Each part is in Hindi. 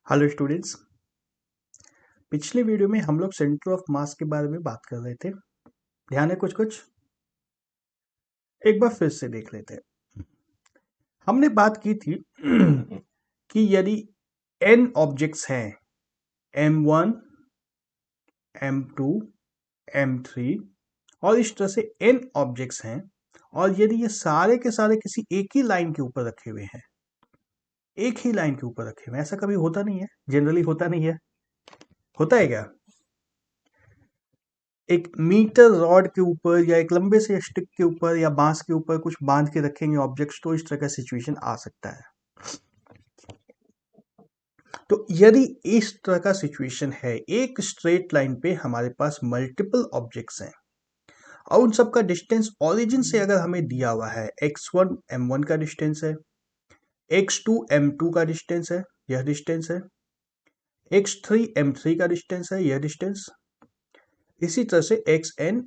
Hello students. पिछले वीडियो में हम लोग सेंटर ऑफ मास के बारे में बात कर रहे थे। ध्यान है कुछ एक बार फिर से देख लेते हैं। हमने बात की थी कि यदि n ऑब्जेक्ट्स हैं m1 m2 m3 और इस तरह से n ऑब्जेक्ट्स हैं और यदि ये सारे के सारे किसी एक ही लाइन के ऊपर रखे हुए हैं, एक ही लाइन के ऊपर रखे हुए हैं, ऐसा कभी होता नहीं है, जनरली होता नहीं है। होता है क्या? एक मीटर रॉड के ऊपर या एक लंबे से स्टिक के ऊपर या बांस के ऊपर कुछ बांध के रखेंगे ऑब्जेक्ट्स, तो इस तरह का सिचुएशन आ सकता है। तो यदि इस तरह का सिचुएशन है, एक स्ट्रेट लाइन पे हमारे पास मल्टीपल ऑब्जेक्ट्स हैं और उन सब का डिस्टेंस ओरिजिन से अगर हमें दिया हुआ है, x1 m1 का डिस्टेंस है, x2 m2 का डिस्टेंस है, यह डिस्टेंस है, x3 m3 का डिस्टेंस है, यह डिस्टेंस, इसी तरह से xn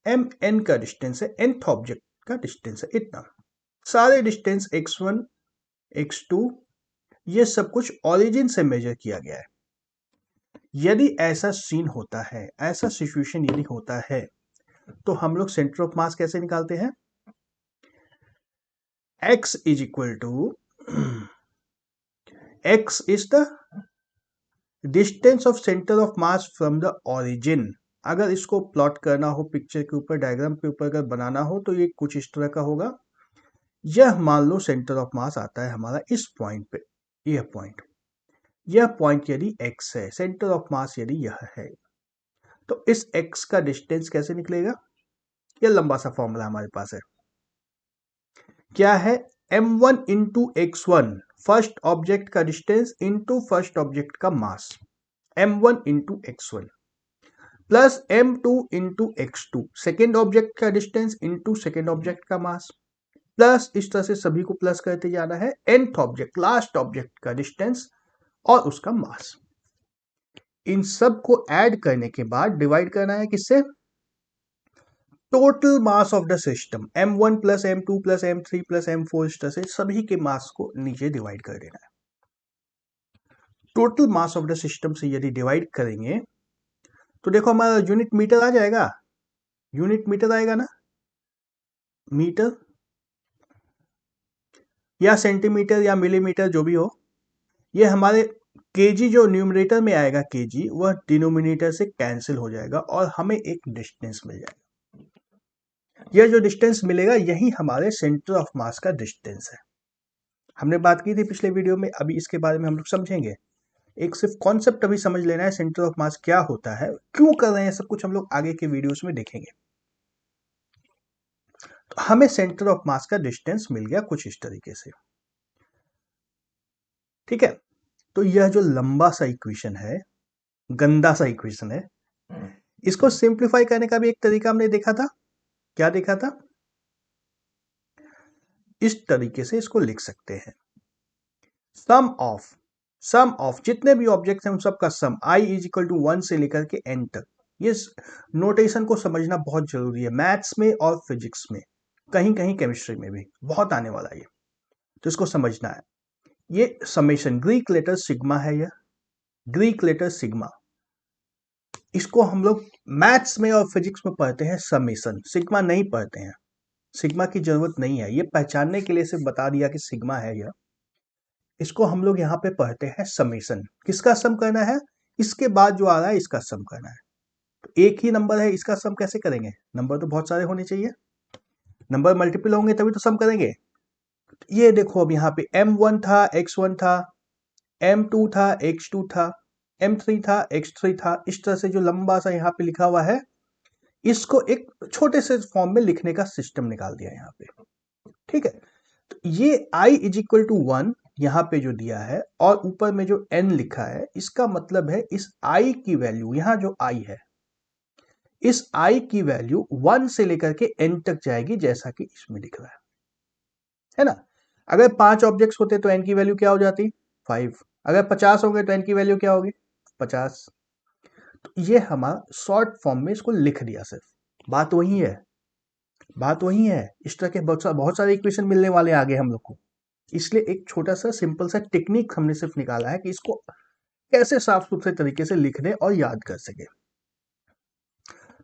mn का डिस्टेंस है, nth ऑब्जेक्ट का डिस्टेंस है, इतना सारे डिस्टेंस x1 x2 ये सब कुछ ओरिजिन से मेजर किया गया है। यदि ऐसा सीन होता है, ऐसा सिचुएशन यदि होता है, तो हम लोग सेंटर ऑफ मास कैसे निकालते हैं? x is equal to x is the distance of centre of mass from the origin. अगर इसको प्लॉट करना हो पिक्चर के ऊपर, डायग्राम के ऊपर अगर बनाना हो, तो ये कुछ इस तरह का होगा। यह मान लो सेंटर ऑफ मास आता है हमारा इस पॉइंट पे, यह पॉइंट यदि x है, सेंटर ऑफ मास यदि यह है, तो इस x का डिस्टेंस कैसे निकलेगा? यह लंबा सा फॉर्मूला हमारे पास है। क्या है? m1 into x1, first object का डिस्टेंस इंटू फर्स्ट ऑब्जेक्ट का मास, m1 into x1 plus m2 into x2, second object का डिस्टेंस इंटू सेकेंड ऑब्जेक्ट का मास, प्लस इस तरह से सभी को प्लस करते जाना है, nth ऑब्जेक्ट, लास्ट ऑब्जेक्ट का डिस्टेंस और उसका मास। इन सब को ऐड करने के बाद डिवाइड करना है किससे? Total mass of the system, m1 plus m2 plus m3 plus m4, इस तरह से सभी के मास को नीचे डिवाइड कर देना है। Total mass of the system से यदि डिवाइड करेंगे तो देखो हमारा यूनिट मीटर आ जाएगा, यूनिट मीटर आएगा ना, मीटर या सेंटीमीटर या मिलीमीटर जो भी हो। ये हमारे केजी जो न्यूमरेटर में आएगा केजी, वह डिनोमिनेटर से कैंसिल हो जाएगा और हमें एक डिस्टेंस मिल जाएगा। यह जो डिस्टेंस मिलेगा यही हमारे सेंटर ऑफ मास का डिस्टेंस है। हमने बात की थी पिछले वीडियो में, अभी इसके बारे में हम लोग समझेंगे। एक सिर्फ कॉन्सेप्ट अभी समझ लेना है, सेंटर ऑफ मास क्या होता है, क्यों कर रहे हैं, सब कुछ हम लोग आगे के वीडियोस में देखेंगे। तो हमें सेंटर ऑफ मास का डिस्टेंस मिल गया कुछ इस तरीके से, ठीक है। तो यह जो लंबा सा इक्वेशन है, गंदा सा इक्वेशन है, इसको सिंप्लीफाई करने का भी एक तरीका हमने देखा था। क्या देखा था? इस तरीके से इसको लिख सकते हैं, सम ऑफ जितने भी ऑब्जेक्ट्स हैं उन सब का सम, i इज इक्वल टू 1 से लेकर के n तक। ये नोटेशन को समझना बहुत जरूरी है, मैथ्स में और फिजिक्स में, कहीं कहीं केमिस्ट्री में भी बहुत आने वाला है ये, तो इसको समझना है। ये समेशन ग्रीक लेटर सिग्मा है, यह ग्रीक लेटर सिग्मा, इसको हम लोग मैथ्स में और फिजिक्स में पढ़ते हैं समेशन, सिग्मा नहीं पढ़ते हैं। सिग्मा की जरूरत नहीं है, ये पहचानने के लिए सिर्फ बता दिया कि सिग्मा है यह। इसको हम लोग यहाँ पे पढ़ते हैं समेशन। किसका सम करना है? इसके बाद जो आ रहा है इसका सम करना है। तो एक ही नंबर है, इसका सम कैसे करेंगे? नंबर तो बहुत सारे होने चाहिए, नंबर मल्टीपल होंगे तभी तो सम करेंगे। ये देखो अब यहाँ पे m1 था, x1 था, m2 था, x2 था, m3 था, x3 था, इस तरह से जो लंबा सा यहाँ पे लिखा हुआ है, इसको एक छोटे से फॉर्म में लिखने का सिस्टम निकाल दिया यहाँ पे, ठीक है। तो ये i इज इक्वल टू 1 यहाँ पे जो दिया है और ऊपर में जो n लिखा है, इसका मतलब है इस i की वैल्यू, यहाँ जो i है, इस i की वैल्यू 1 से लेकर के n तक जाएगी, जैसा कि इसमें लिख रहा है ना। अगर 5 ऑब्जेक्ट्स होते तो n की वैल्यू क्या हो जाती? 5। अगर 50 हो गए तो n की वैल्यू क्या होगी? 50। तो ये हमारा शॉर्ट फॉर्म में इसको लिख दिया, सिर्फ बात वही है, बात वही है। इस तरह के बहुत सारे इक्वेशन मिलने वाले आगे हम लोग को, इसलिए एक छोटा सा सिंपल सा टेक्निक हमने सिर्फ निकाला है कि इसको कैसे साफ सुथरे तरीके से लिखने और याद कर सके।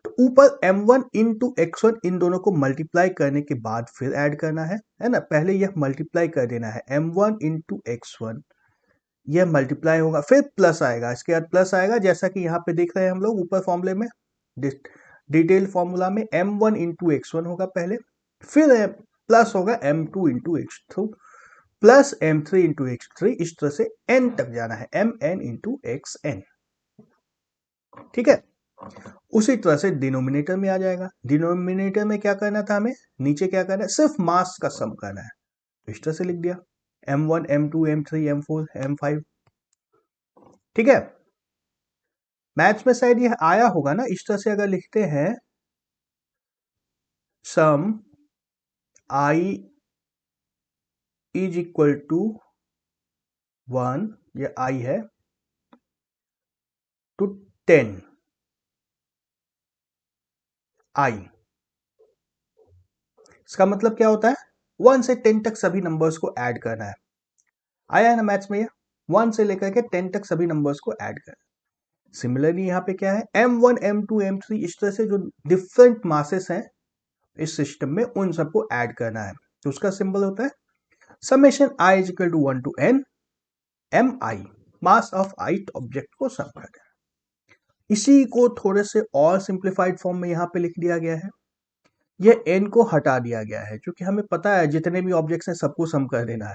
तो ऊपर m1 इंटू x1 इन दोनों को मल्टीप्लाई करने के बाद फिर ऐड करना है ना। पहले यह मल्टीप्लाई कर देना है m1 इंटू x1, यह मल्टीप्लाई होगा, फिर प्लस आएगा, इसके बाद प्लस आएगा, जैसा कि यहाँ पे देख रहे हैं हम लोग ऊपर फॉर्मूले में, डिटेल फॉर्मूला में m1 इंटू x1 होगा पहले, फिर प्लस होगा m2 into x2 plus m3 into x3, इस तरह से n तक जाना है, mn इंटू xn। ठीक है, उसी तरह से डिनोमिनेटर में आ जाएगा। डिनोमिनेटर में क्या करना था हमें, नीचे क्या करना है, सिर्फ मास का सम करना है, तो इस तरह से लिख दिया m1 m2 m3 m4 m5। ठीक है, मैथ्स में शायद यह आया होगा ना, इस तरह से अगर लिखते हैं सम i इज इक्वल टू 1, ये i है, टू 10 i, इसका मतलब क्या होता है, 1 से 10 तक सभी नंबर्स को ऐड करना है। आया है ना मैथ्स में, ये 1 से लेकर के 10 तक सभी नंबर्स को ऐड करना है। सिमिलरली यहाँ पे क्या है, m1 m2 m3, इस तरह से जो डिफरेंट मासेस हैं इस सिस्टम में, उन सबको ऐड करना है। तो उसका सिंबल होता है summation i is equal to 1 to n mi, mass of ith object को सम करना है। इसी को थोड़े से और सिंप्लीफाइड फॉर्म में यहाँ पे लिख दिया गया है, यह n को हटा दिया गया है, क्योंकि हमें पता है जितने भी ऑब्जेक्ट्स हैं सबको सम कर देना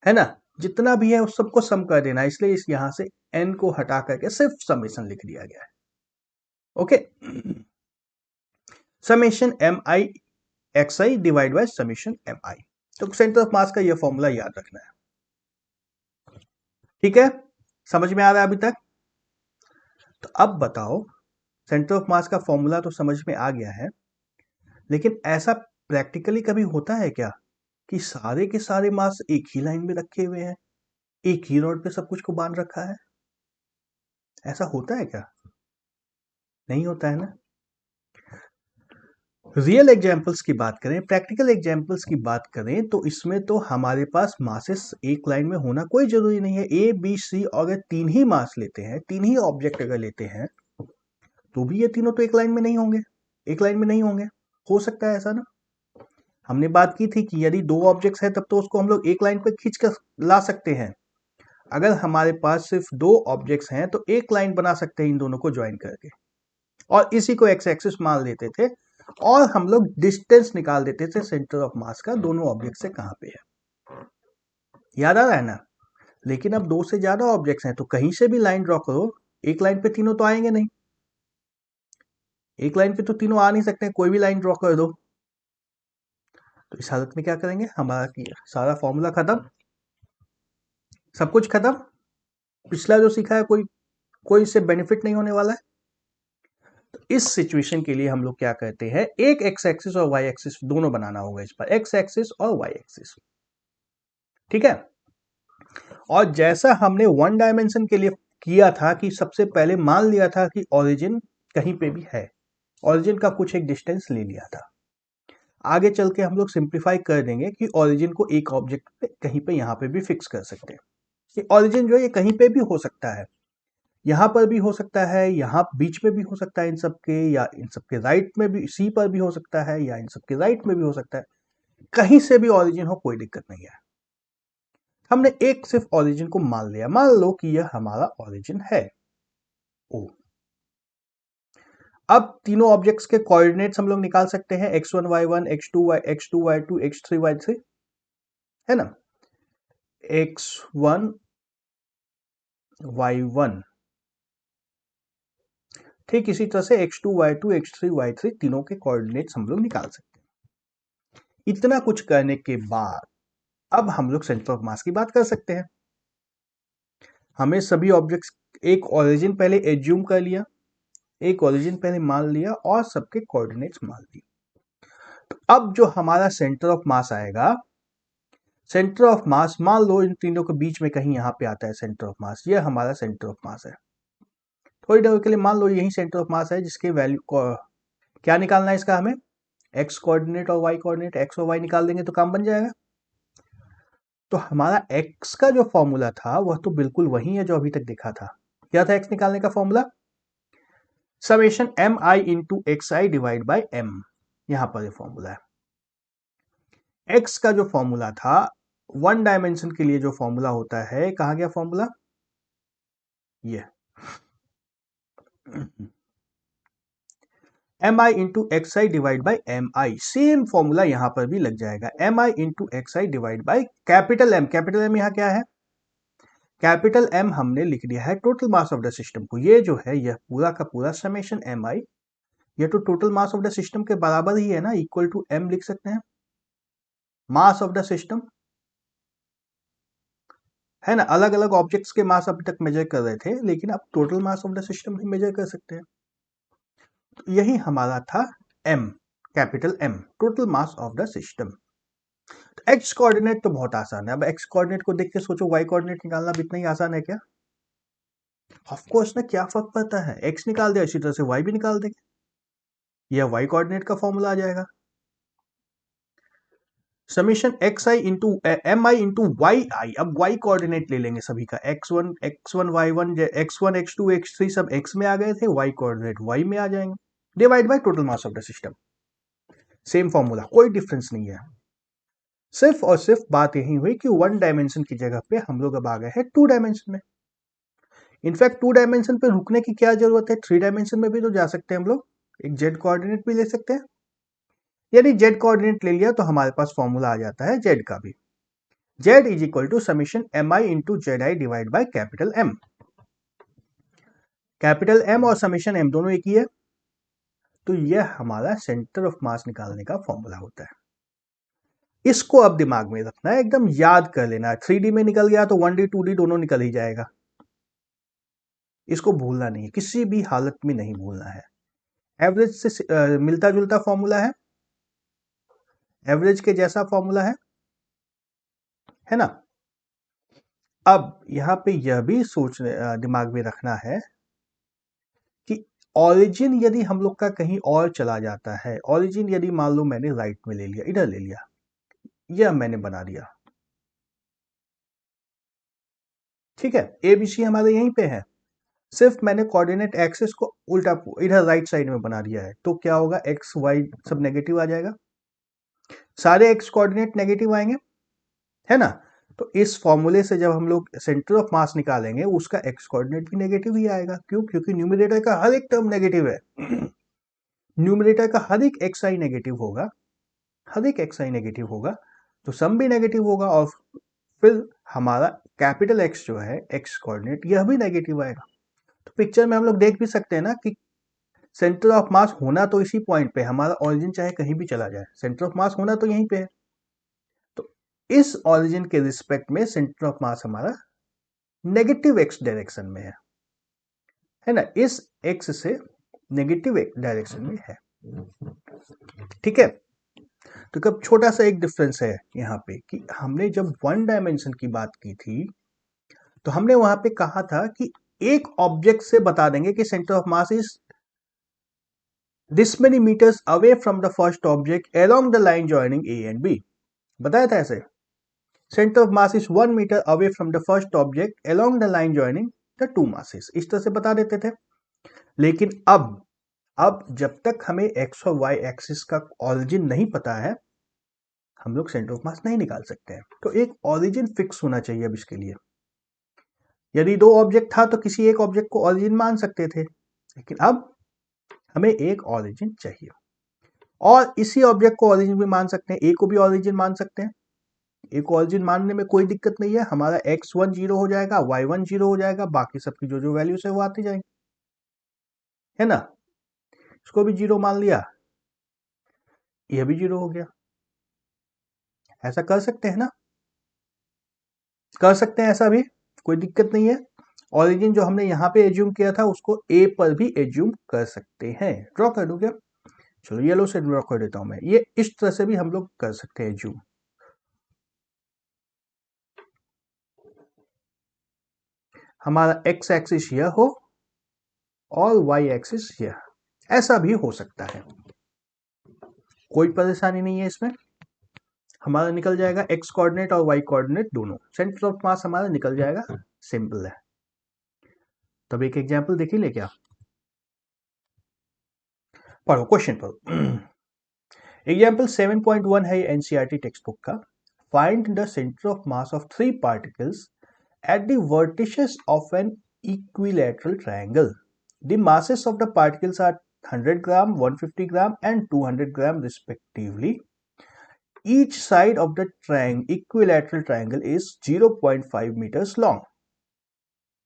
है ना, जितना भी है उस सबको सम कर देना है, इसलिए इस यहां से n को हटा करके सिर्फ समेशन लिख दिया गया है। Okay, summation mi xi divide by summation mi। तो सेंटर ऑफ मास का यह फॉर्मूला याद रखना है। ठीक है, समझ में आ रहा है अभी तक? तो अब बताओ, सेंटर ऑफ मास का फॉर्मूला तो समझ में आ गया है, लेकिन ऐसा प्रैक्टिकली कभी होता है क्या कि सारे के सारे मास एक ही लाइन में रखे हुए हैं, एक ही रोड पे सब कुछ को बांध रखा है? ऐसा होता है क्या? नहीं होता है ना। रियल एग्जाम्पल्स की बात करें, प्रैक्टिकल एग्जाम्पल्स की बात करें, तो इसमें तो हमारे पास मासेस एक लाइन में होना कोई जरूरी नहीं है। ए बी सी अगर तीन ही मास लेते हैं, तीन ही ऑब्जेक्ट अगर लेते हैं, तो भी ये तीनों तो एक लाइन में नहीं होंगे, एक लाइन में नहीं होंगे। हो सकता है ऐसा ना, हमने बात की थी कि यदि दो ऑब्जेक्ट्स है तब तो उसको हम लोग एक लाइन पर खींच कर ला सकते हैं। अगर हमारे पास सिर्फ दो ऑब्जेक्ट्स हैं तो एक लाइन बना सकते हैं इन दोनों को ज्वाइन करके, और इसी को एक्स एक्सिस मान लेते थे, और हम लोग डिस्टेंस निकाल देते थे सेंटर ऑफ मास का दोनों ऑब्जेक्ट से कहां पे है। याद आ रहा है ना। लेकिन अब दो से ज्यादा ऑब्जेक्ट्स हैं तो कहीं से भी लाइन ड्रॉ करो, एक लाइन पे तीनों तो आएंगे नहीं, एक लाइन पे तो तीनों आ नहीं सकते, कोई भी लाइन ड्रॉ कर दो। तो इस हालत में क्या करेंगे, हमारा सारा फॉर्मूला खत्म, सब कुछ खत्म, पिछला जो सीखा है कोई कोई इससे बेनिफिट नहीं होने वाला है। तो इस सिचुएशन के लिए हम लोग क्या करते हैं, एक एक्स एक्सिस और वाई एक्सिस दोनों बनाना होगा इस पर, एक्स एक्सिस और वाई एक्सिस। ठीक है, और जैसा हमने वन डायमेंशन के लिए किया था कि सबसे पहले मान लिया था कि ओरिजिन कहीं पे भी है, ओरिजिन का कुछ एक डिस्टेंस ले लिया था। आगे चल के हम लोग सिंप्लीफाई कर देंगे कि ओरिजिन को एक ऑब्जेक्ट पे कहीं पे यहां पे भी फिक्स कर सकते हैं। ये ओरिजिन जो है ये कहीं पे भी हो सकता है, यहाँ पर भी हो सकता है, यहाँ बीच में भी हो सकता है इन सब के, या इन सब के राइट में भी, सी पर भी हो सकता है, या इन सब के राइट में भी हो सकता है, कहीं से भी ओरिजिन हो कोई दिक्कत नहीं है। हमने एक सिर्फ ओरिजिन को मान लिया, मान लो कि यह हमारा ओरिजिन है ओ। अब तीनों ऑब्जेक्ट्स के कोऑर्डिनेट्स हम लोग निकाल सकते हैं, x1 y1 x2 y2 x3 y3, है ना। x1 y1, ठीक इसी तरह से x2 y2 x3 y3 तीनों के कोऑर्डिनेट्स हम लोग निकाल सकते हैं। इतना कुछ करने के बाद अब हम लोग सेंटर ऑफ मास की बात कर सकते हैं। हमें सभी ऑब्जेक्ट्स, एक ओरिजिन पहले एज्यूम कर लिया, एक ओरिजिन पहले मान लिया और सबके कोऑर्डिनेट्स मान लिए। तो अब जो हमारा सेंटर ऑफ मास आएगा, सेंटर ऑफ मास मान लो इन तीनों के बीच में कहीं यहां पे आता है सेंटर ऑफ मास, ये हमारा सेंटर ऑफ मास है। थोड़ी देर के लिए मान लो यही सेंटर ऑफ मास है, जिसके वैल्यू को क्या निकालना है इसका, हमें एक्स कोऑर्डिनेट और वाई कोऑर्डिनेट, एक्स और वाई निकाल देंगे तो काम बन जाएगा। तो हमारा x का जो फॉर्मूला था वह तो बिल्कुल वही है जो अभी तक देखा था। क्या था x निकालने का formula? Summation M I into x I divide by M. यहां पर ये फॉर्मूला है। x का जो फॉर्मूला था वन डायमेंशन के लिए जो फॉर्मूला होता है, कहा गया फॉर्मूला? ये M I into x I divide by M I. Same formula यहां पर भी लग जाएगा, M I into x I divide by capital M. Capital M यहां क्या है? कैपिटल एम हमने लिख दिया है total mass of the system को। ये जो है यह पूरा का पूरा समेशन एम आई, ये तो total mass of the system के बराबर ही है ना, इक्वल टू एम लिख सकते हैं, मास ऑफ द सिस्टम है ना। अलग अलग ऑब्जेक्ट्स के मास अभी तक मेजर कर रहे थे, लेकिन अब total mass of the system भी मेजर कर सकते हैं। तो यही हमारा था M, capital M, total mass of the system. तो एक्स कोऑर्डिनेट तो बहुत आसान है। अब एक्स कोऑर्डिनेट को देख के सोचो वाई कोऑर्डिनेट निकालना भी इतना ही आसान है क्या? ऑफ कोर्स ना, क्या फर्क पड़ता है, एक्स निकाल दिया इसी तरह से वाई भी निकाल देंगे, यह वाई कोऑर्डिनेट का फॉर्मूला आ जाएगा। समीशन एक्स आई इंटू एम आई इंटू वाई आई। अब वाई कोऑर्डिनेट ले लेंगे सभी का, x1 y1 x1 x2 x3 सब x में आ गए थे, वाई कोऑर्डिनेट वाई में आ जाएंगे, divide by total mass of the system. Same formula, कोई डिफरेंस नहीं है। सिर्फ और सिर्फ बात यही हुई कि वन डायमेंशन की जगह पे हम लोग अब आ गए हैं टू डायमेंशन में। इनफैक्ट टू डायमेंशन पे रुकने की क्या जरूरत है, थ्री डायमेंशन में भी तो जा सकते हैं हम लोग, एक जेड कोऑर्डिनेट भी ले सकते हैं। यदि जेड कोऑर्डिनेट ले लिया तो हमारे पास फॉर्मूला आ जाता है जेड का भी, Z is equal to summation M I into Z I divide by capital M. Capital M और समीशन एम दोनों एक ही है, तो यह हमारा सेंटर ऑफ मास निकालने का फॉर्मूला होता है। इसको अब दिमाग में रखना है, एकदम याद कर लेना है। 3D में निकल गया तो 1D 2D दोनों निकल ही जाएगा, इसको भूलना नहीं है, किसी भी हालत में नहीं भूलना है। एवरेज से मिलता जुलता फॉर्मूला है, एवरेज के जैसा फॉर्मूला है ना। अब यहां पे यह भी दिमाग में रखना है कि ऑरिजिन यदि हम लोग का कहीं और चला जाता है, ऑरिजिन यदि मान लो मैंने राइट में ले लिया, इधर ले लिया, यह मैंने बना दिया, ठीक है, एबीसी हमारे यहीं पे है, सिर्फ मैंने कोऑर्डिनेट एक्सिस को उल्टा इधर राइट साइड में बना दिया है, तो क्या होगा, एक्स वाई सब नेगेटिव आ जाएगा, सारे एक्स कोऑर्डिनेट नेगेटिव आएंगे, है ना। तो इस फॉर्मूले से जब हम लोग सेंटर ऑफ मास निकालेंगे उसका एक्स कोऑर्डिनेट भी नेगेटिव ही आएगा। क्यों? क्योंकि न्यूमरेटर का हर एक टर्म नेगेटिव है। न्यूमरेटर का हर एक एक्स आई नेगेटिव होगा, हर एक एक्स आई नेगेटिव होगा, तो सम भी नेगेटिव होगा, और फिर हमारा कैपिटल एक्स जो है एक्स कोऑर्डिनेट, यह भी नेगेटिव आएगा। तो पिक्चर में हम लोग देख भी सकते हैं ना कि सेंटर ऑफ मास होना तो इसी पॉइंट पे, हमारा ऑरिजिन चाहे कहीं भी चला जाए, सेंटर ऑफ मास होना तो यहीं पे है। तो इस ऑरिजिन के रिस्पेक्ट में सेंटर ऑफ मास हमारा नेगेटिव एक्स डायरेक्शन में है ना, इस एक्स से नेगेटिव डायरेक्शन में है, ठीक है। तो कब छोटा सा एक डिफरेंस है यहाँ पे कि हमने जब वन डायमेंशन की बात की थी तो हमने वहां पे कहा था कि एक ऑब्जेक्ट से बता देंगे कि centre of mass is this many meters away from the first object along the line joining A and B. बताया था ऐसे, center of mass is 1 meter away from the first object along the line joining the two masses, इस तरह से बता देते थे। लेकिन अब जब तक हमें x और y एक्सिस का ऑरिजिन नहीं पता है, हम लोग सेंटर ऑफ मास नहीं निकाल सकते हैं। तो एक ऑरिजिन फिक्स होना चाहिए अब इसके लिए। यदि दो ऑब्जेक्ट था तो किसी एक ऑब्जेक्ट को ऑरिजिन मान सकते थे, लेकिन अब हमें एक ऑरिजिन चाहिए, और इसी ऑब्जेक्ट को ऑरिजिन भी मान सकते हैं, ए को भी ऑरिजिन मान सकते हैं। ए को ऑरिजिन मानने में कोई दिक्कत नहीं है, हमारा x1 0 हो जाएगा, y1 0 हो जाएगा, बाकी सबकी जो जो वैल्यूज है वो आती जाएंगी, है ना। इसको भी 0 मान लिया, यह भी 0 हो गया। ऐसा कर सकते हैं ना, कर सकते हैं ऐसा भी, कोई दिक्कत नहीं है। ऑरिजिन जो हमने यहाँ पे एज्यूम किया था उसको ए पर भी एज्यूम कर सकते हैं। ड्रॉ कर दूं क्या? चलो येलो से ड्रॉ कर देता हूं मैं, ये इस तरह से भी हम लोग कर सकते हैं एज्यूम। हमारा एक्स एक्सिस यह हो और वाई एक्सिस यह, ऐसा भी हो सकता है, कोई परेशानी नहीं है इसमें। हमारा निकल जाएगा एक्स कोऑर्डिनेट और वाई कोऑर्डिनेट दोनों, सेंटर ऑफ मास हमारा निकल जाएगा, सिंपल है। तब एक एग्जाम्पल देख ही ले क्या, पढ़ो क्वेश्चन पढ़ो। एग्जाम्पल 7.1 है एनसीईआरटी टेक्स्ट बुक का। Find the centre of mass of 3 particles at the vertices of an equilateral triangle. The masses of the particles are 100 gram, 150 gram and 200 gram respectively. Each side of the equilateral triangle is 0.5 meters long.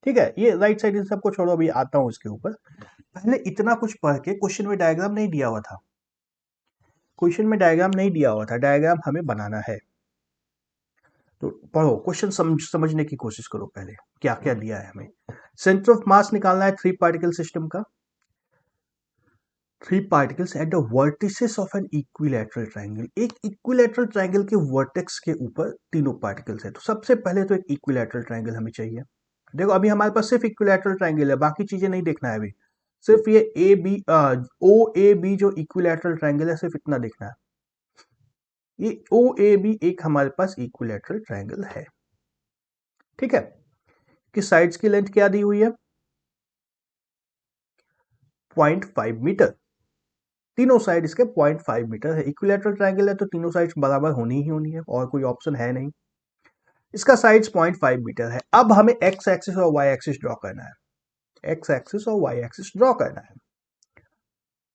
ठीक है, ये राइट साइड इन सबको छोड़ो, अभी आता हूं इसके ऊपर। पहले इतना कुछ पढ़ के क्वेश्चन में डायग्राम नहीं दिया हुआ था, क्वेश्चन में डायग्राम नहीं दिया हुआ था, डायग्राम हमें बनाना है। तो पढ़ो क्वेश्चन, समझने की कोशिश करो पहले क्या क्या दिया है हमें। सेंटर ऑफ मास निकालना है 3 पार्टिकल सिस्टम का। 3 particles at the vertices of an equilateral triangle. एक इक्विलैटरल ट्रायंगल के वर्टेक्स के ऊपर तीनों पार्टिकल्स है। तो सबसे पहले तो एक इक्विलैटरल ट्रायंगल हमें चाहिए। देखो अभी हमारे पास सिर्फ इक्विलैटरल ट्रायंगल है, बाकी चीजें नहीं देखना है अभी, सिर्फ ये A B O A B जो इक्विलैटरल ट्रायंगल है सिर्फ इतना देखना है। ये ओ ए बी एक हमारे पास इक्विलैटरल ट्रायंगल है, ठीक है। कि साइड्स की लेंथ क्या दी हुई है, 0.5 मीटर। तीनों साइड इसके 0.5 मीटर है। इक्विलैटरल ट्रायंगल है तो तीनों साइड्स बराबर होनी ही होनी है, और कोई ऑप्शन है नहीं। इसका साइड्स 0.5 मीटर है। अब हमें एक्स एक्सिस और वाई एक्सिस ड्रॉ करना है, एक्स एक्सिस और वाई एक्सिस ड्रॉ करना है।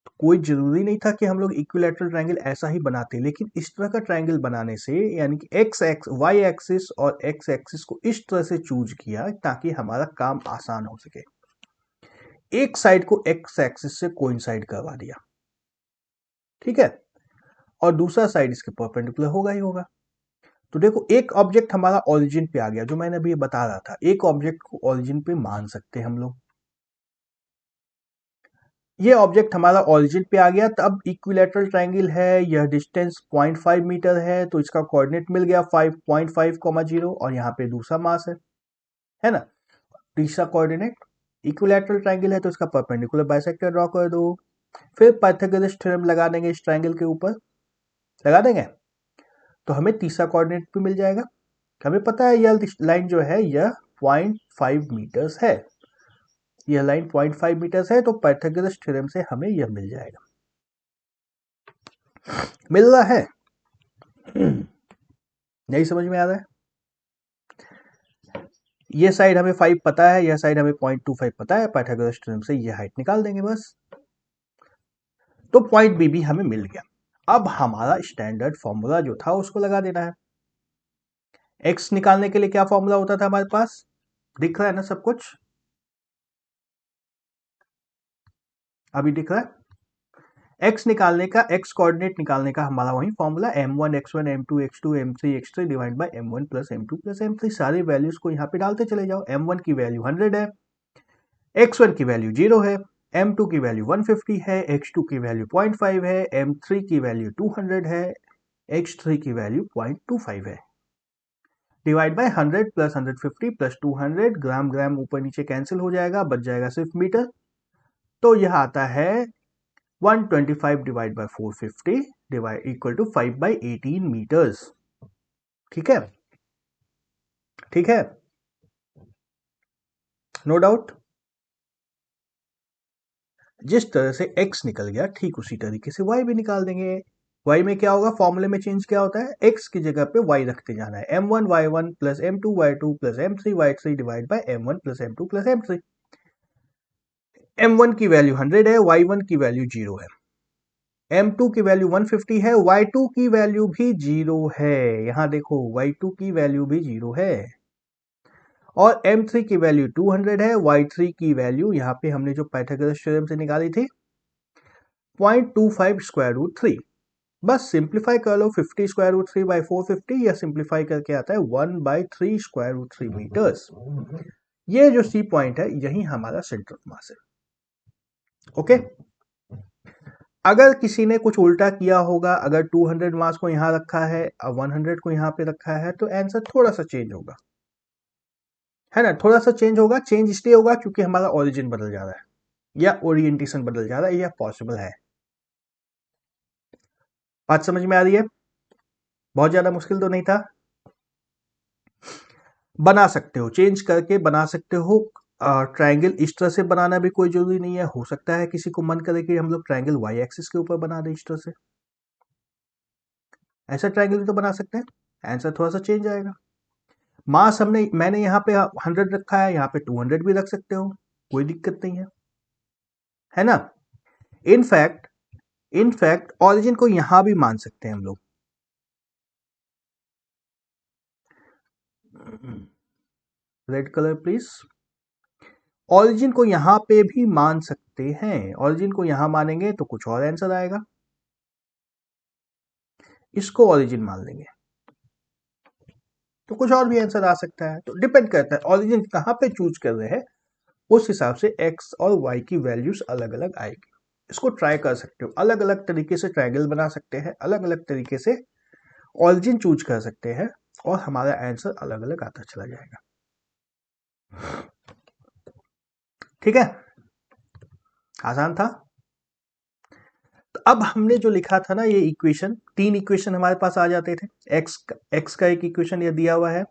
तो कोई जरूरी नहीं था कि हम लोग इक्विलैटरल ट्रायंगल ऐसा ही बनाते, लेकिन इस तरह का ट्रायंगल बनाने से, यानी कि वाई एक्सिस और एक्स एक्सिस को इस तरह से चूज किया ताकि हमारा काम आसान हो सके। एक साइड को एक्स एक्सिस से कोइंसाइड करवा दिया, ठीक है, और दूसरा साइड इसके परपेंडिकुलर होगा ही होगा। तो देखो एक ऑब्जेक्ट हमारा ओरिजिन पे आ गया, जो मैंने अभी बता रहा था, एक ऑब्जेक्ट को ओरिजिन पे मान सकते हैं हम लोग। ये ऑब्जेक्ट हमारा ओरिजिन पे आ गया, तब इक्विलैटरल ट्रायंगल है, यह डिस्टेंस 0.5 मीटर है, तो इसका कोऑर्डिनेट मिल गया 5.5, 0 और यहाँ पे दूसरा मास है ना। तीसरा कोऑर्डिनेट, इक्विलैटरल ट्रायंगल है तो इसका परपेंडिकुलर बाइसेक्टर ड्रॉ कर दो। फिर पाइथागोरस थ्योरम लगा देंगे इस ट्रायंगल के ऊपर, लगा देंगे तो हमें तीसरा कोऑर्डिनेट भी मिल जाएगा। हमें पता है यह लाइन जो है यह 0.5 मीटर्स है, यह लाइन 0.5 मीटर्स है, तो पाइथागोरस थ्योरम से हमें यह मिल जाएगा। मिल रहा है, नहीं समझ में आ रहा है। यह साइड हमें 5 पता है, यह साइड हमें 0.25 पता है, पाइथागोरस थ्योरम से यह हाइट निकाल देंगे बस। तो पॉइंट बी भी हमें मिल गया। अब हमारा स्टैंडर्ड फॉर्मूला जो था उसको लगा देना है। एक्स निकालने के लिए क्या फॉर्मूला होता था हमारे पास, दिख रहा है ना सब कुछ, अभी दिख रहा है। एक्स निकालने का, एक्स कोऑर्डिनेट निकालने का हमारा वही formula m1 x1 m2 x2 m3 x3 divide by m1 plus m2 plus m3। सारे वैल्यूज को यहाँ पे डालते चले जाओ। m1 की वैल्यू 100 है, x1 की वैल्यू 0 है, m2 की वैल्यू 150 है, x2 की वैल्यू 0.5 है, m3 की वैल्यू 200 है, x3 की वैल्यू 0.25 है। डिवाइड बाय 100 प्लस 150 प्लस 200, ग्राम ग्राम ऊपर नीचे कैंसिल हो जाएगा, बच जाएगा सिर्फ मीटर। तो यह आता है 125 divide by 450 divide equal to 5/18 metres. ठीक है, ठीक है, नो डाउट। जिस तरह से x निकल गया ठीक उसी तरीके से y भी निकाल देंगे। y में क्या होगा, फॉर्मूले में चेंज क्या होता है, x की जगह पे y रखते जाना है। m1 y1 plus m2 y2 plus m3 y3 divide by m1 plus m2 plus m3। m1 की वैल्यू 100 है, y1 की वैल्यू 0 है, m2 की वैल्यू 150 है, y2 की वैल्यू भी 0 है। यहां देखो y2 की वैल्यू भी 0 है, और m3 की वैल्यू 200 है, y3 की वैल्यू यहां पे हमने जो पाइथागोरस थ्योरम से निकाली थी 0.25 स्क्वायर रूट 3। बस सिंप्लीफाई कर लो, 50 स्क्वायर रूट 3 बाई 450, या सिंप्लीफाई करके आता है 1/3 स्क्वायर रूट 3 मीटर्स। ये जो सी पॉइंट है यही हमारा सेंटर ऑफ मास है। ओके, अगर किसी ने कुछ उल्टा किया होगा, अगर 200 मास को यहां रखा है और 100 को यहां पे रखा है, तो आंसर थोड़ा सा चेंज होगा, है ना, थोड़ा सा चेंज होगा। चेंज इसलिए होगा क्योंकि हमारा ओरिजिन बदल जा रहा है या ओरिएंटेशन बदल जा रहा है, यह पॉसिबल है। बात समझ में आ रही है। बहुत ज्यादा मुश्किल तो नहीं था। बना सकते हो, चेंज करके बना सकते हो। ट्रायंगल इस तरह से बनाना भी कोई जरूरी नहीं है, हो सकता है किसी को मन करे कि हम लोग ट्रायंगल वाई एक्सिस के ऊपर बना दें इस तरह से, ऐसा ट्रायंगल भी तो बना सकते हैं। आंसर थोड़ा सा चेंज आएगा। मास मैंने यहाँ पे 100 रखा है, यहाँ पे 200 भी रख सकते हो, कोई दिक्कत नहीं है ना। इनफैक्ट इनफैक्ट ऑरिजिन को यहां भी मान सकते हैं हम लोग। Red colour please. ऑरिजिन को यहां पे भी मान सकते हैं, ऑरिजिन को यहां मानेंगे तो कुछ और आंसर आएगा, इसको ऑरिजिन मान लेंगे तो कुछ और भी आंसर आ सकता है। तो डिपेंड करता है ऑरिजिन कहां पे चूज कर रहे हैं, उस हिसाब से एक्स और वाई की वैल्यूज अलग अलग आएगी। इसको ट्राई कर सकते हो, अलग अलग तरीके से ट्रायंगल बना सकते हैं, अलग अलग तरीके से ऑरिजिन चूज कर सकते हैं, और हमारा आंसर अलग अलग आता चला जाएगा। ठीक है, आसान था। तो अब हमने जो लिखा था ना, ये इक्वेशन, 3 इक्वेशन हमारे पास आ जाते थे। एक्स का एक इक्वेशन ये दिया हुआ है,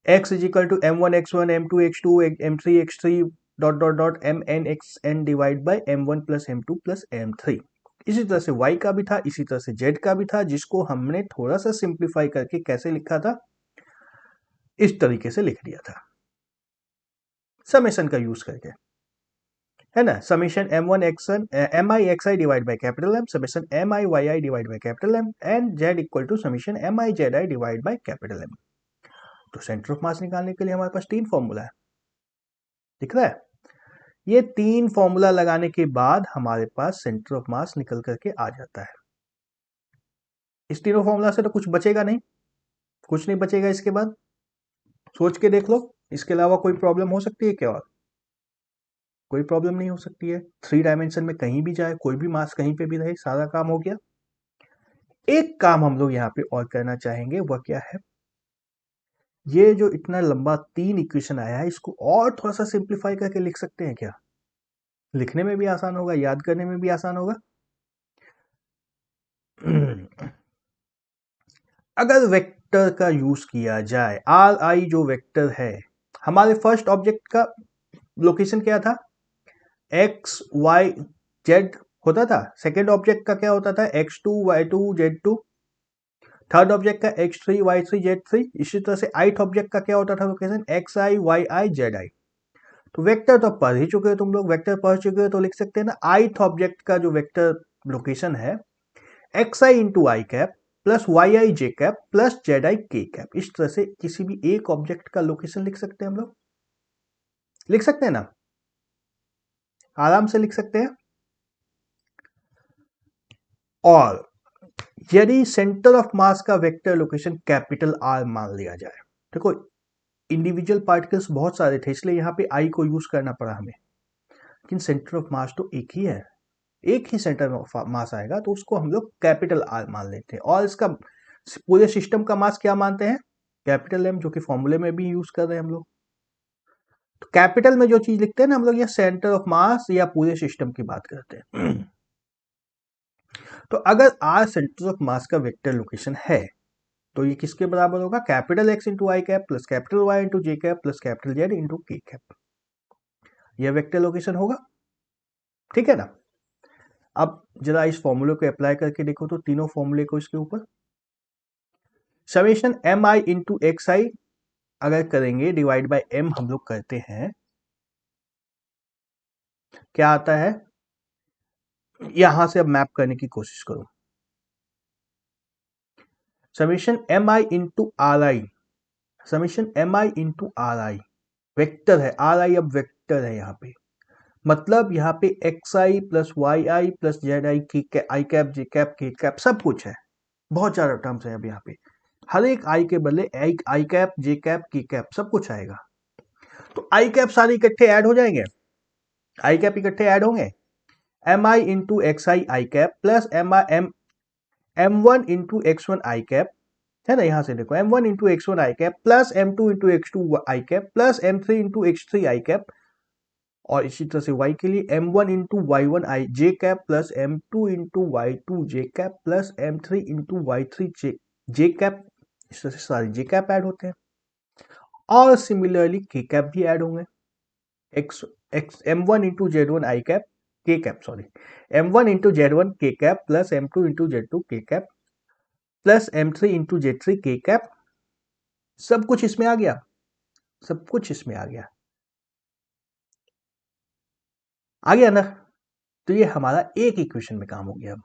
x is equal to m1 x1 m2 x2 m3 x3 dot dot dot mn xn divide by m1 plus m2 plus m3। इसी तरह से y का भी था, इसी तरह से z का भी था, जिसको हमने थोड़ा सा सिंप्लीफाई करके कैसे लिखा था, इस तरीके से लिख दिया था, समेशन का यूज करके, है ना। Summation m1 x1 mi xi divide by capital M, summation mi yi divide by capital M, and z equal to summation mi zi divide by capital M। तो सेंटर ऑफ मास निकालने के लिए हमारे पास 3 फॉर्मूला है, दिख रहा है। ये 3 फॉर्मूला लगाने के बाद हमारे पास सेंटर ऑफ मास निकल करके आ जाता है। इस तीनों फॉर्मूला से तो कुछ बचेगा नहीं, कुछ नहीं बचेगा इसके बाद। सोच के देख लो, इसके अलावा कोई प्रॉब्लम हो सकती है क्या? और कोई प्रॉब्लम नहीं हो सकती है। 3 डायमेंशन में कहीं भी जाए, कोई भी मास कहीं पे भी रहे, सारा काम हो गया। एक काम हम लोग यहाँ पे और करना चाहेंगे, वह क्या है, ये जो इतना लंबा 3 इक्वेशन आया है, इसको और थोड़ा सा सिंप्लीफाई करके लिख सकते हैं क्या? लिखने में भी आसान होगा, याद करने में भी आसान होगा। अगर वेक्टर का यूज किया जाए, आर आई जो वेक्टर है, हमारे फर्स्ट ऑब्जेक्ट का लोकेशन क्या था, एक्स वाई जेड होता था। सेकेंड ऑब्जेक्ट का क्या होता था, x2 y2 z2। Third object का x3 y3 z3। इसी तरह से आइथ ऑब्जेक्ट का क्या होता था लोकेशन, xi yi zi। तो वेक्टर तो पढ़ ही चुके हो तुम लोग, वेक्टर पढ़ चुके हो तो लिख सकते हैं ना, आइथ ऑब्जेक्ट का जो वेक्टर लोकेशन है, xi into I cap plus y i J cap plus z i k cap. इस तरह से किसी भी एक ऑब्जेक्ट का लोकेशन लिख सकते हैं हम लोग, लिख सकते हैं ना, आराम से लिख सकते हैं। और यदि सेंटर ऑफ मास का वेक्टर लोकेशन कैपिटल आर मान लिया जाए, देखो इंडिविजुअल पार्टिकल्स बहुत सारे थे, इसलिए यहां पे आई को यूज करना पड़ा हमें, लेकिन सेंटर ऑफ मास तो एक ही है, एक ही सेंटर ऑफ मास आएगा, तो उसको हम लोग कैपिटल आर मान लेते हैं। और इसका पूरे सिस्टम का मास क्या मानते हैं, कैपिटल एम, जो कि फॉर्मूले में भी यूज कर रहे हैं हम लोग। तो कैपिटल में जो चीज लिखते हैं ना हम लोग, ये सेंटर ऑफ मास या पूरे सिस्टम की बात करते हैं। तो अगर आर सेंटर ऑफ मास का वेक्टर लोकेशन है, तो ये किसके बराबर होगा, कैपिटल एक्स इंटू आई cap plus capital Y into J cap plus capital Z into K cap. यह वेक्टर लोकेशन होगा, ठीक है ना। अब जरा इस फॉर्मूले को अप्लाई करके देखो तो, तीनों फॉर्मूले को इसके ऊपर, समेशन एम आई इंटू एक्स आई अगर करेंगे डिवाइड बाय एम हम लोग करते हैं, क्या आता है, यहां से अब मैप करने की कोशिश करो। Summation M I into r i, summation M I into r i vector है, आर आई अब वेक्टर है यहाँ पे, मतलब यहाँ पे x i plus y i plus z i की आई कैप जे कैप के कैप सब कुछ है, बहुत ज्यादा टर्म्स है अब यहाँ पे, हर एक आई के बदले आई कैप जे कैप की कैप सब कुछ आएगा। तो आई कैप सारे इकट्ठे ऐड हो जाएंगे, आई कैप इकट्ठे ऐड होंगे, M I into x I cap plus M one into X one I cap, है ना, यहां से देखो m1 into X one I cap plus m2 into x2 I cap plus m3 into x3 I cap और इसी तरह से y के लिए m1 into Y one I J cap plus m2 into Y two J cap plus m3 into Y three J cap, इस तरह से सारे जे कैप ऐड होते हैं। और सिमिलरली के कैप भी ऐड होंगे, X X m1 into Z one I cap के cap sorry m1 into Z one K cap plus m2 into Z two K cap plus m3 into Z three K cap, सब कुछ इसमें आ गया, सब कुछ इसमें आ गया, आ गया ना। तो ये हमारा एक इक्वेशन में काम हो गया। अब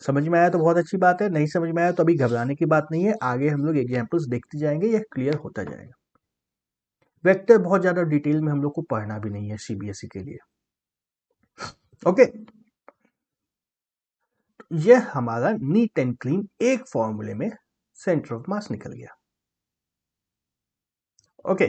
समझ में आया तो बहुत अच्छी बात है, नहीं समझ में आया तो अभी घबराने की बात नहीं है, आगे हम लोग एग्जाम्पल्स देखते जाएंगे, ये क्लियर होता जाएगा। वेक्टर बहुत ज्यादा डिटेल में हम लोग को पढ़ना भी नहीं है सीबीएसई के लिए। ओके, ये हमारा नीट एंड क्लीन एक फॉर्मूले में सेंटर ऑफ मास निकल गया। ओके,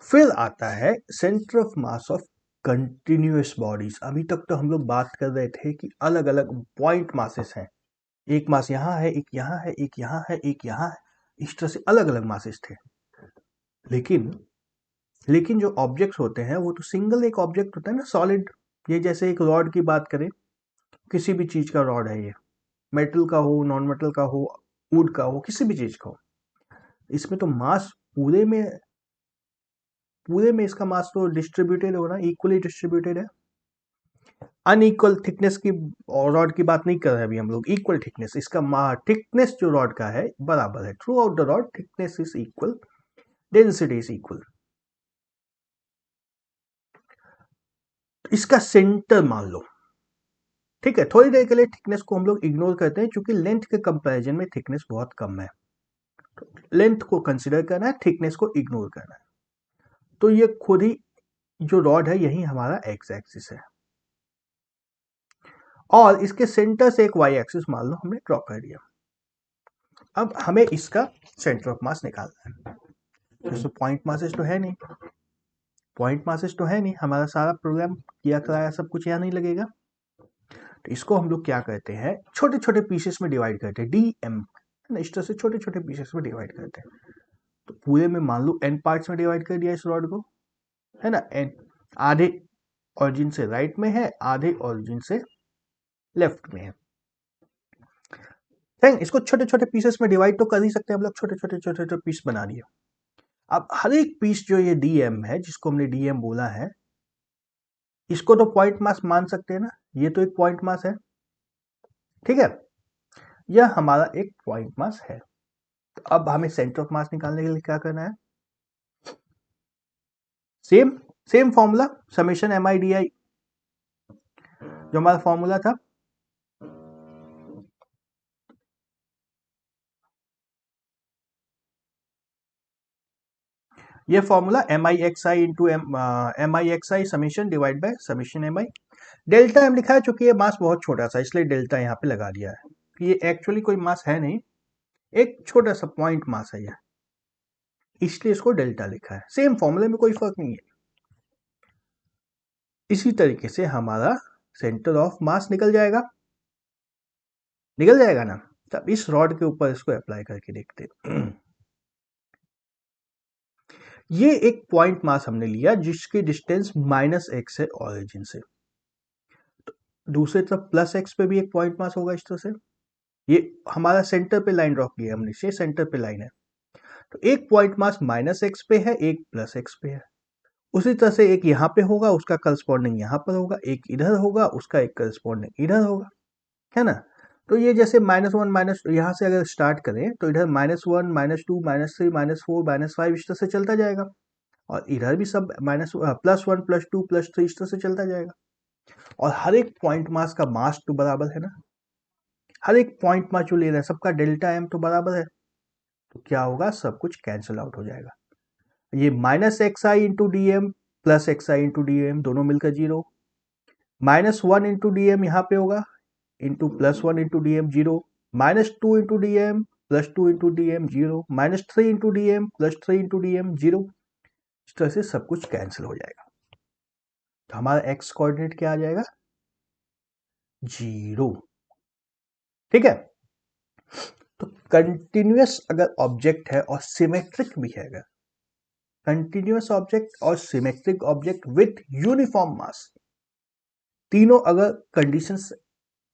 फिर आता है centre of mass of continuous bodies. अभी तक तो हम लोग बात कर रहे थे कि अलग अलग पॉइंट मासेस हैं, एक मास यहाँ है, एक यहाँ है, एक यहाँ है, एक यहाँ है, इस तरह से अलग अलग मासेस थे। लेकिन जो ऑब्जेक्ट्स होते हैं वो तो सिंगल एक ऑब्जेक्ट होता है ना, सॉलिड। ये जैसे एक रॉड की बात करें, किसी भी चीज का रॉड है, ये मेटल का हो, नॉन मेटल का हो, वुड का हो, किसी भी चीज का हो, इसमें तो मास पूरे में इसका मास तो डिस्ट्रीब्यूटेड हो रहा है, इक्वली डिस्ट्रीब्यूटेड है। अनइक्वल थिकनेस की रॉड की बात नहीं कर रहे अभी हम लोग, इक्वल थिकनेस, इसका थिकनेस जो रॉड का है बराबर है, through out the rod thickness is equal, density is equal. इसका सेंटर मान लो, ठीक है, थोड़ी देर के लिए थिकनेस को हम लोग इग्नोर करते हैं क्योंकि लेंथ के कंपैरिजन में थिकनेस बहुत कम है, तो लेंथ को कंसिडर करना है, थिकनेस को इग्नोर करना है। तो ये खुद ही जो रॉड है यही हमारा एक्स एक्सिस है, और इसके सेंटर से एक वाई एक्सिस मान लो हमने ड्रॉ कर दिया। अब हमें इसका सेंटर ऑफ मास निकालना है। जैसे पॉइंट मासेस तो है नहीं, हमारा सारा प्रोग्राम किया कराया सब कुछ यहाँ नहीं लगेगा, तो इसको हम लोग क्या करते हैं, छोटे छोटे पीसेस में डिवाइड करते हैं, डी एम, इस तरह से छोटे छोटे पीसेस में डिवाइड करते हैं। तो पूरे में मान लो एन पार्ट्स में डिवाइड कर दिया इस रॉड को, है ना, एन आधे ऑरिजिन से राइट में है, आधे ऑरिजिन से लेफ्ट में है। इसको छोटे छोटे पीसेस में डिवाइड तो कर ही सकते हैं हम लोग, छोटे छोटे छोटे छोटे पीस बना दिए। अब हर एक पीस जो ये डीएम है, जिसको हमने डीएम बोला है, इसको तो पॉइंट मास मान सकते हैं ना, ये तो एक पॉइंट मास है, ठीक है, यह हमारा एक पॉइंट मास है। तो अब हमें सेंटर ऑफ मास निकालने के लिए क्या करना है, same same formula, summation M i d i, जो हमारा फॉर्मूला था, ये formula m i x I into m i x i summation divide by summation M I. Delta m लिखा है चूंकि ये मास बहुत छोटा सा, इसलिए डेल्टा यहाँ पे लगा दिया है, ये एक्चुअली कोई मास है नहीं, एक छोटा सा पॉइंट मास है यह, इसलिए इसको डेल्टा लिखा है, सेम फॉर्मूले में कोई फर्क नहीं है। इसी तरीके से हमारा सेंटर ऑफ मास निकल जाएगा ना। तब इस रॉड के ऊपर इसको अप्लाई करके देखते हैं। ये एक पॉइंट मास हमने लिया जिसकी डिस्टेंस माइनस एक्स है ऑरिजिन से, तो दूसरे तरफ प्लस एक्स पे भी एक पॉइंट मास होगा इस तरह से, ये हमारा सेंटर पे लाइन ड्रॉ किया हमने, ये सेंटर पे लाइन है, तो एक पॉइंट मास माइनस एक्स पे है, एक प्लस एक्स पे है। उसी तरह से एक यहाँ पे होगा, उसका करस्पॉन्डिंग यहाँ पर होगा, एक इधर होगा, उसका एक करस्पॉन्डिंग इधर होगा, है ना। तो ये जैसे माइनस वन माइनस, यहाँ से अगर स्टार्ट करें तो इधर -1 -2 -3 -4 -5 इस तरह से चलता जाएगा, और इधर भी सब +1 +2 +3 इस तरह से चलता जाएगा, और हर एक पॉइंट मास का मास तो बराबर है ना, हर एक पॉइंट मास जो ले रहे हैं सबका डेल्टा एम तो बराबर है, तो क्या होगा, सब कुछ कैंसिल आउट हो जाएगा। ये -xi into D M plus X आई इंटू डी एम दोनों मिलकर 0, -1 इंटू डी एम यहाँ पे होगा, into +1 into D m 0, -2 into D m +2 into D m 0, -3 into D m +3 into D m 0, इस तरह से सब कुछ कैंसिल हो जाएगा। तो हमारा एक्स कोऑर्डिनेट क्या आ जाएगा, 0, ठीक है। तो कंटिन्यूअस अगर ऑब्जेक्ट है और सिमेट्रिक भी है अगर, कंटिन्यूअस ऑब्जेक्ट और symmetric object with uniform mass, तीनों अगर कंडीशंस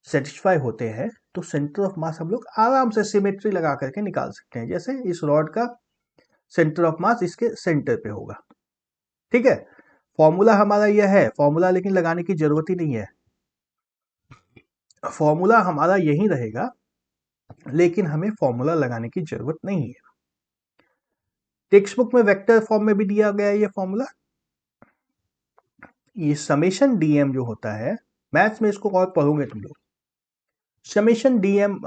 सेटिस्फाई होते हैं तो सेंटर ऑफ मास हम लोग आराम से सिमेट्री लगा करके निकाल सकते हैं। जैसे इस रॉड का सेंटर ऑफ मास इसके सेंटर पे होगा, ठीक है। फॉर्मूला हमारा यह है, फॉर्मूला लेकिन लगाने की जरूरत ही नहीं है, फॉर्मूला हमारा यही रहेगा, लेकिन हमें फॉर्मूला लगाने की जरूरत नहीं है। टेक्स्ट बुक में वेक्टर फॉर्म में भी दिया गया है ये फॉर्मूला। ये समेशन डीएम जो होता है, मैथ्स में इसको और पढ़ोगे तुम लोग, summation dm,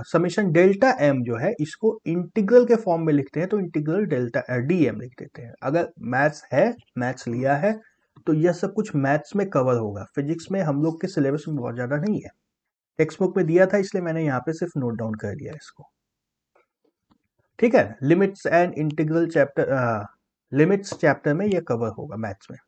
summation delta m जो है इसको इंटीग्रल के फॉर्म में लिखते हैं, तो इंटीग्रल डेल्टा डीएम लिख देते हैं। अगर मैथ्स है, मैथ्स लिया है, तो यह सब कुछ मैथ्स में कवर होगा। फिजिक्स में हम लोग के सिलेबस में बहुत ज्यादा नहीं है, टेक्स्ट बुक में दिया था इसलिए मैंने यहाँ पे सिर्फ नोट डाउन कर दिया इसको, ठीक है। Limits and integral chapter, limits chapter में यह कवर होगा मैथ्स में।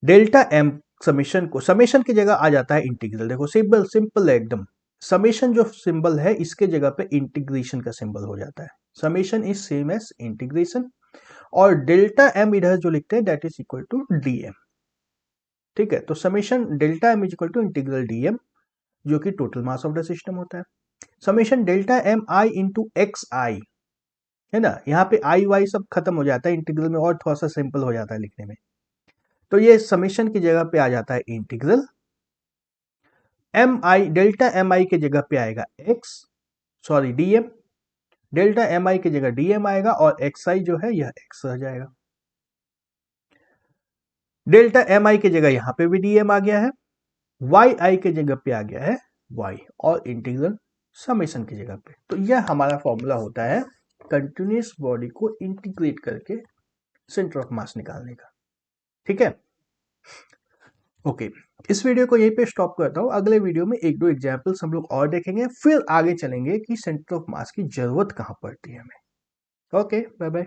डेल्टा एम समेशन को, समेशन की जगह आ जाता है इंटीग्रल। देखो सिंपल सिंपल है एकदम, समेशन जो सिंबल है इसके जगह पे इंटीग्रेशन का सिंबल हो जाता है। Summation is same as integration, और डेल्टा एम इधर जो लिखते हैं that is equal to dm, ठीक है। तो summation delta m is equal to integral dm, जो कि total mass of the system होता है। Summation delta M I into x i, है ना, यहाँ पे आई वाई सब खत्म हो जाता है इंटीग्रल में, और थोड़ा सा सिंपल हो जाता है लिखने में। तो ये समेशन की जगह पे आ जाता है integral, M I delta M I की जगह पे आएगा X, sorry DM, delta M I की जगह डीएम आएगा, और एक्स आई जो है यह एक्स रह जाएगा। डेल्टा एम आई की जगह यहां पे भी डीएम आ गया है, वाई आई की जगह पे आ गया है वाई, और इंटीग्रल समेशन की जगह पे। तो यह हमारा फॉर्मूला होता है कंटिन्यूअस बॉडी को इंटीग्रेट करके सेंटर ऑफ मास निकालने का, ठीक है। ओके, इस वीडियो को यहीं पे स्टॉप करता हूं। अगले वीडियो में एक दो एग्जाम्पल्स हम लोग और देखेंगे, फिर आगे चलेंगे कि सेंटर ऑफ मास की जरूरत कहां पड़ती है हमें। Okay, bye bye.